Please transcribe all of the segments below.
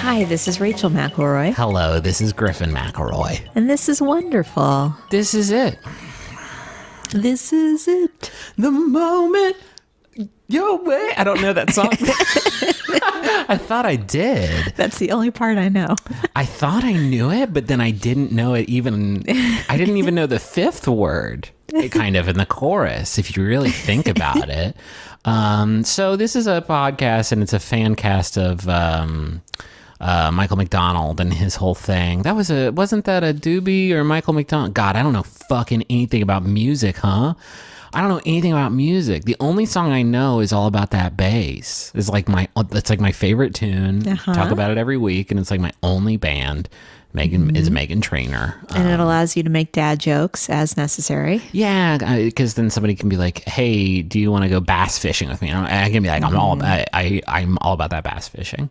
Hi, this is Rachel McElroy. Hello, this is Griffin McElroy. And this is wonderful. This is it. This is it. The moment your way. I don't know that song. I thought I did. That's the only part I know. I thought I knew it, but then I didn't know it even. I didn't even know the fifth word, kind of in the chorus, if you really think about it. So this is a podcast, and it's a fan cast of Michael McDonald and his whole thing. Wasn't that a Doobie or Michael McDonald? God, I don't know fucking anything about music, huh? I don't know anything about music. The only song I know is All About That Bass. It's like my favorite tune. Uh-huh. Talk about it every week, and it's like my only band. Megan is Megan Trainor. And it allows you to make dad jokes as necessary. Yeah, because then somebody can be like, "Hey, do you want to go bass fishing with me?" And I can be like, "I'm all about that bass fishing."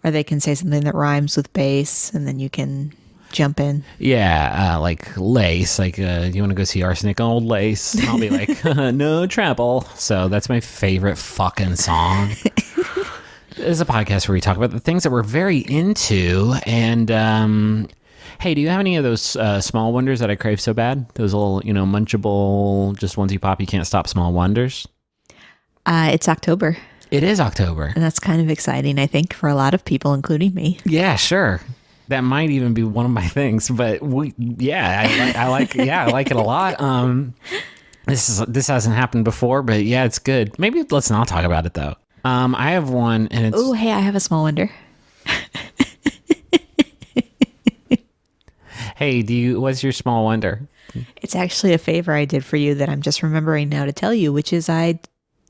Or they can say something that rhymes with bass, and then you can jump in. Yeah, like Lace. Like, do you want to go see Arsenic on Old Lace? And I'll be like, no trouble. So that's my favorite fucking song. This is a podcast where we talk about the things that we're very into. And hey, do you have any of those small wonders that I crave so bad? Those little, munchable, just onesie pop, you can't stop small wonders? It's October. It is October. And that's kind of exciting, I think, for a lot of people, including me. Yeah, sure. That might even be one of my things, but I like it a lot. This hasn't happened before, but yeah, it's good. Maybe let's not talk about it though. I have one, and it's. Oh, hey, I have a small wonder. Hey, what's your small wonder? It's actually a favor I did for you that I'm just remembering now to tell you, which is I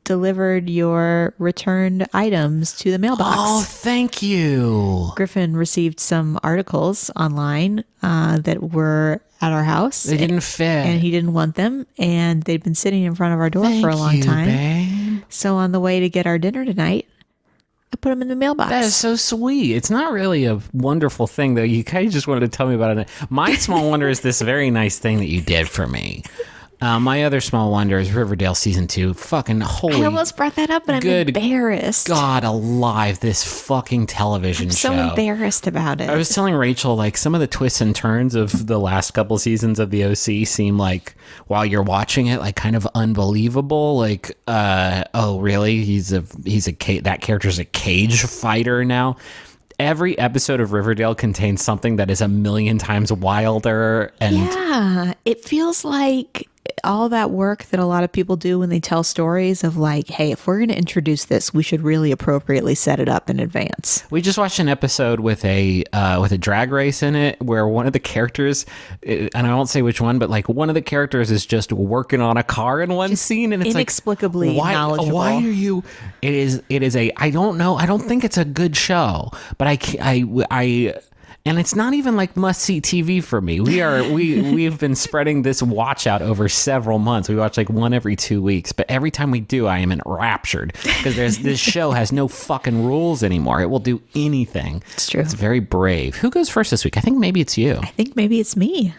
delivered your returned items to the mailbox. Oh, thank you. Griffin received some articles online that were at our house. They didn't fit. And he didn't want them. And they'd been sitting in front of our door for a long time. Babe. So on the way to get our dinner tonight, I put them in the mailbox. That is so sweet. It's not really a wonderful thing, though. You kind of just wanted to tell me about it. My small wonder is this very nice thing that you did for me. My other small wonder is Riverdale season 2. Fucking holy. I almost brought that up, but I'm embarrassed. God alive, this fucking television show. I'm so embarrassed about it. I was telling Rachel, like, some of the twists and turns of the last couple seasons of the OC seem like, while you're watching it, like, kind of unbelievable. Like, oh, really? That character's a cage fighter now. Every episode of Riverdale contains something that is a million times wilder. And yeah, it feels like all that work that a lot of people do when they tell stories of like, hey, if we're going to introduce this, we should really appropriately set it up in advance. We just watched an episode with a drag race in it where one of the characters, and I won't say which one, but like one of the characters is just working on a car in one scene, and it's inexplicably like, knowledgeable. Why are you? It is a. I don't know. I don't think it's a good show, but I. And it's not even like must-see TV for me. We've been spreading this watch out over several months. We watch like one every 2 weeks, but every time we do, I am enraptured because this show has no fucking rules anymore. It will do anything. It's true. It's very brave. Who goes first this week? I think maybe it's you. I think maybe it's me.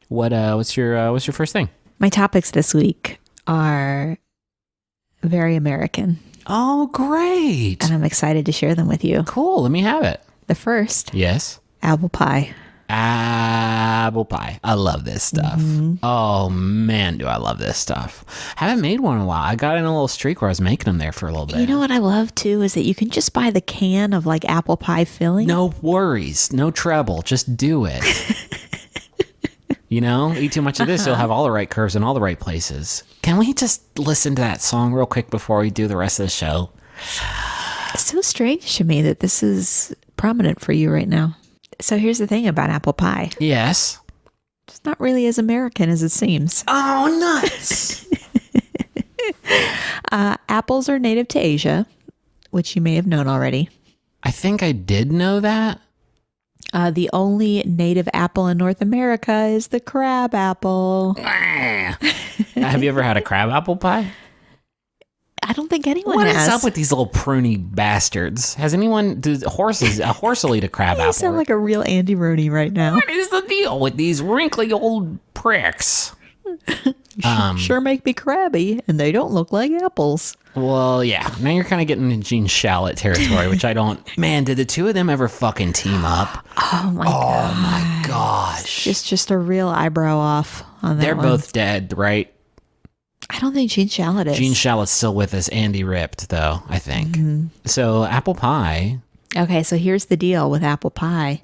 What's your first thing? My topics this week are very American. Oh, great! And I'm excited to share them with you. Cool. Let me have it. The first. Yes. Apple pie. Apple pie. I love this stuff. Mm-hmm. Oh man, do I love this stuff. Haven't made one in a while. I got in a little streak where I was making them there for a little bit. You know what I love too is that you can just buy the can of like apple pie filling. No worries. No trouble. Just do it. Eat too much of this, you'll have all the right curves in all the right places. Can we just listen to that song real quick before we do the rest of the show? It's so strange to me that this is prominent for you right now. So here's the thing about apple pie. Yes. It's not really as American as it seems. Oh, nuts. Apples are native to Asia, which you may have known already. I think I did know that. The only native apple in North America is the crab apple. Have you ever had a crab apple pie? I don't think anyone has. What is up with these little pruny bastards? Has anyone... A horse will eat a crab apple. You sound like a real Andy Rooney right now. What is the deal with these wrinkly old pricks? Sure make me crabby, and they don't look like apples. Well, yeah. Now you're kind of getting into Gene Shalit territory, which I don't. Man, did the two of them ever fucking team up? Oh my Gosh. It's just a real eyebrow off on that They're one. both dead, right? I don't think Gene Shalit is. Gene Shalit's still with us. Andy ripped, though, I think. So apple pie. Okay, so here's the deal with apple pie.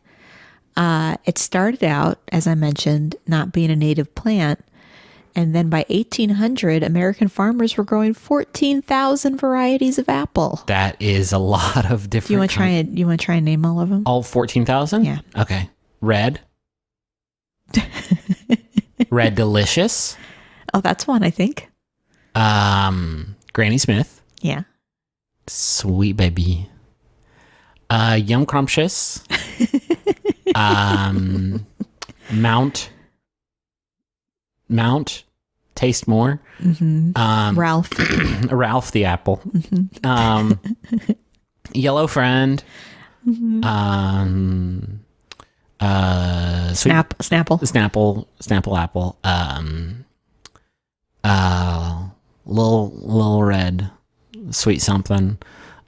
It started out, as I mentioned, not being a native plant. And then by 1800, American farmers were growing 14,000 varieties of apple. That is a lot of different. You want to try and name all of them? All 14,000? Yeah. Okay. Red. Red Delicious. Oh, that's one, I think. Granny Smith. Yeah. Sweet baby. Yum Crumptious. Mount. Taste more. Ralph. Ralph the apple. Yellow Friend. Snapple apple. Little Red Sweet Something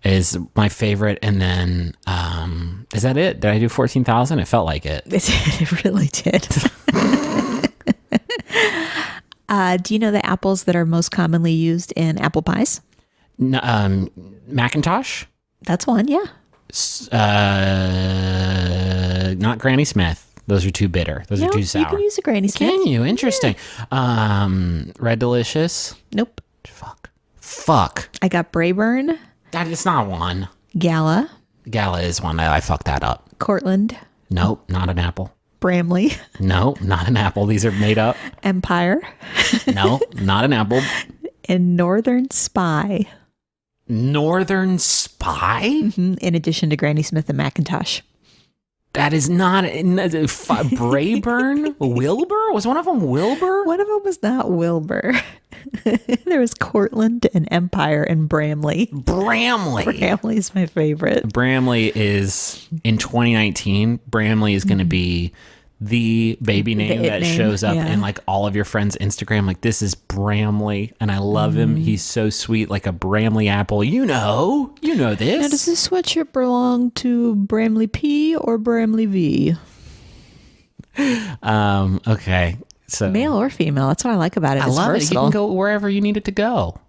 is my favorite. And then is that it? Did I do 14,000? It felt like it. It really did. Do you know the apples that are most commonly used in apple pies? Macintosh? That's one, yeah. Not Granny Smith. Those are too bitter. Those are too sour. You can use a Granny Smith. Can you? Interesting. Red Delicious? Nope. Fuck. I got Brayburn. That is not one. Gala. Gala is one. I fucked that up. Cortland. Nope, not an apple. Bramley. No, not an apple. These are made up. Empire. No, not an apple. And Northern Spy. Northern Spy? In addition to Granny Smith and Macintosh. That is not Brayburn? Wilbur? Was one of them Wilbur? One of them was not Wilbur. There was Cortland and Empire and Bramley. Bramley is my favorite. Bramley is, in 2019, Bramley is going to be the baby name that shows up in like all of your friends' Instagram. Like, this is Bramley, and I love him. He's so sweet, like a Bramley apple. You know this. Now, does this sweatshirt belong to Bramley P or Bramley V? Okay. So male or female. That's what I like about it. I love it. You can go wherever you need it to go.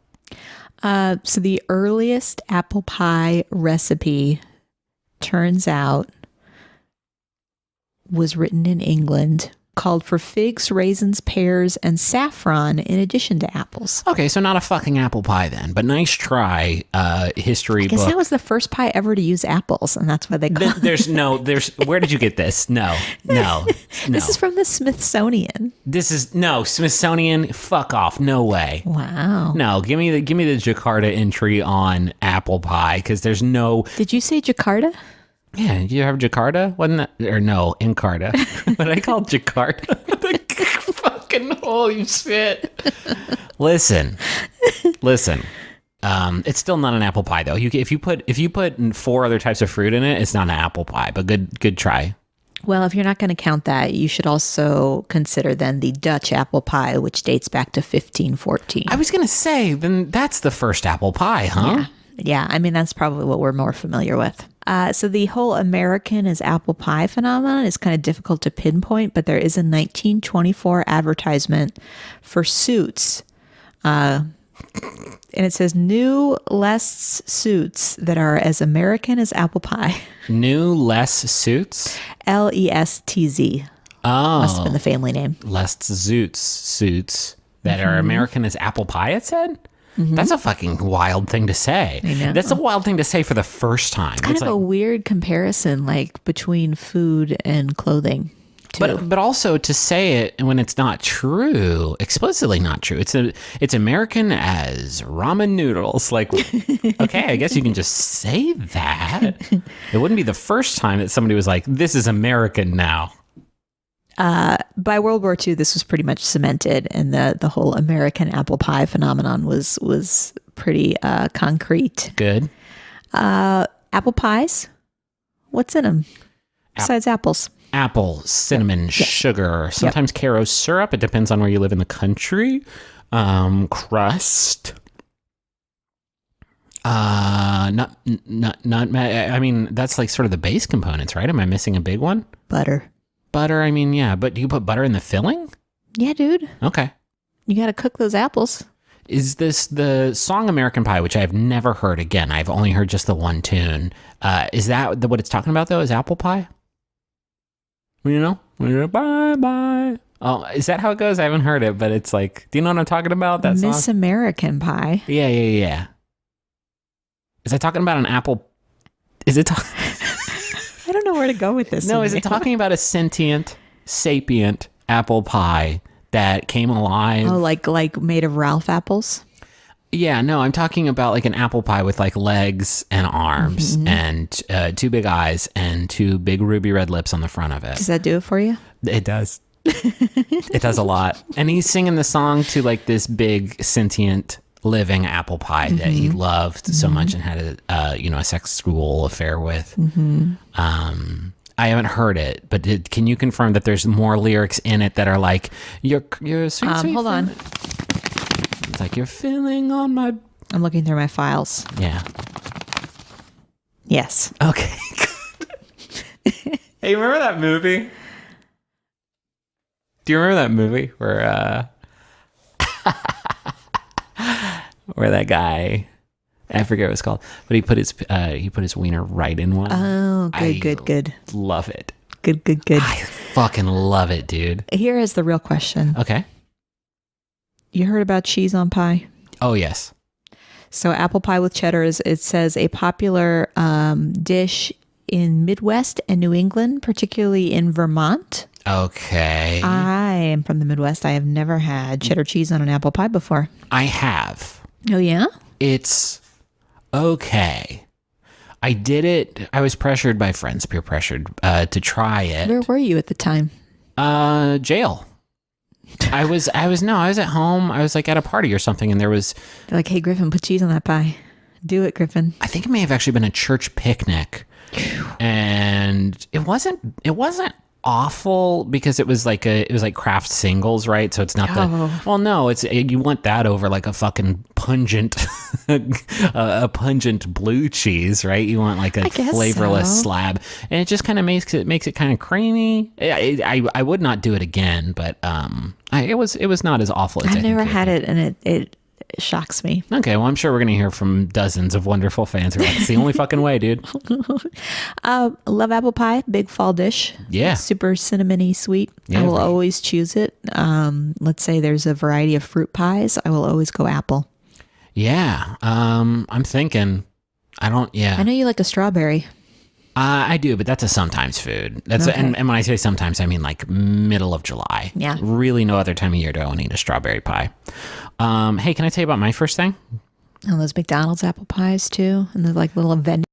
So the earliest apple pie recipe, turns out, was written in England, called for figs, raisins, pears, and saffron in addition to apples. Okay, so not a fucking apple pie then, but nice try, history book. I guess that was the first pie ever to use apples, and that's why they call There's where did you get this? No. This is from the Smithsonian. Smithsonian, fuck off. No way. Wow. No, give me the Jakarta entry on apple pie, because there's no... Did you say Jakarta? Yeah, did you have Jakarta? Wasn't that, or no, Encarta. But I called Jakarta. Fucking holy shit. Listen. It's still not an apple pie though. If you put 4 other types of fruit in it, it's not an apple pie. But good try. Well, if you're not going to count that, you should also consider then the Dutch apple pie, which dates back to 1514. I was going to say, then that's the first apple pie, huh? Yeah, I mean, that's probably what we're more familiar with. So the whole American as apple pie phenomenon is kind of difficult to pinpoint, but there is a 1924 advertisement for Suits. And it says new less suits that are as American as apple pie. New less suits? Lestz. Oh. Must have been the family name. Less suits that are American as apple pie, it said? That's a fucking wild thing to say. I know. That's a wild thing to say for the first time. It's kind of a weird comparison, like between food and clothing. Too. But also to say it when it's not true, explicitly not true. It's American as ramen noodles. Like, okay, I guess you can just say that. It wouldn't be the first time that somebody was like, "This is American now." By World War II, this was pretty much cemented, and the whole American apple pie phenomenon was pretty concrete. Good. Apple pies. What's in them besides apples? Apple, cinnamon, sugar, sometimes Karo syrup. It depends on where you live in the country. Crust. Not. I mean, that's like sort of the base components, right? Am I missing a big one? Butter. Butter. I mean, yeah, but do you put butter in the filling? Yeah, dude. Okay. You got to cook those apples. Is this the song American Pie, which I've never heard again? I've only heard just the one tune. Is that what it's talking about, though? Is apple pie? You know? Bye, bye. Oh, is that how it goes? I haven't heard it, but it's like, do you know what I'm talking about? That song? Miss American Pie. Yeah. Is it talking about an apple? Is it? I don't know where to go with this. No, is it talking about a sentient, sapient apple pie that came alive? Oh, like made of Ralph apples? Yeah, no, I'm talking about like an apple pie with like legs and arms and two big eyes and two big ruby red lips on the front of it. Does that do it for you? It does. It does a lot. And he's singing the song to like this big sentient living apple pie that he loved so much and had a sexual affair with. I haven't heard it, but can you confirm that there's more lyrics in it that are like you're sweet, hold on. It's like you're filling on my. I'm looking through my files. Yeah. Yes. Okay. Hey, remember that movie? Do you remember that movie where where that guy, I forget what it's called, but he put his wiener right in one. Oh, good. Love it. Good. I fucking love it, dude. Here is the real question. Okay. You heard about cheese on pie? Oh, yes. So apple pie with cheddar it says a popular dish in Midwest and New England, particularly in Vermont. Okay. I am from the Midwest. I have never had cheddar cheese on an apple pie before. I have. Oh, yeah? It's okay. I did it. I was pressured by friends, peer pressured, to try it. Where were you at the time? Jail. I was at home. I was like at a party or something, and there was. They're like, hey, Griffin, put cheese on that pie. Do it, Griffin. I think it may have actually been a church picnic, and it wasn't awful because it was like craft singles, right? So it's not you want that over like a fucking pungent a pungent blue cheese, right? You want like a flavorless slab, and it just kind of makes it kind of creamy. I would not do it again, but it was not as awful as I've never had it, and it shocks me. Okay, well, I'm sure we're going to hear from dozens of wonderful fans who are like, it's the only fucking way, dude. Love apple pie, big fall dish. Yeah. Super cinnamony sweet. Yeah, I will always choose it. Let's say there's a variety of fruit pies. I will always go apple. Yeah. I'm thinking, I know you like a strawberry. I do, but that's a sometimes food. That's okay. And when I say sometimes, I mean like middle of July. Yeah. Really no other time of year do I want to eat a strawberry pie. Hey, can I tell you about my first thing? And those McDonald's apple pies too. And the like little vending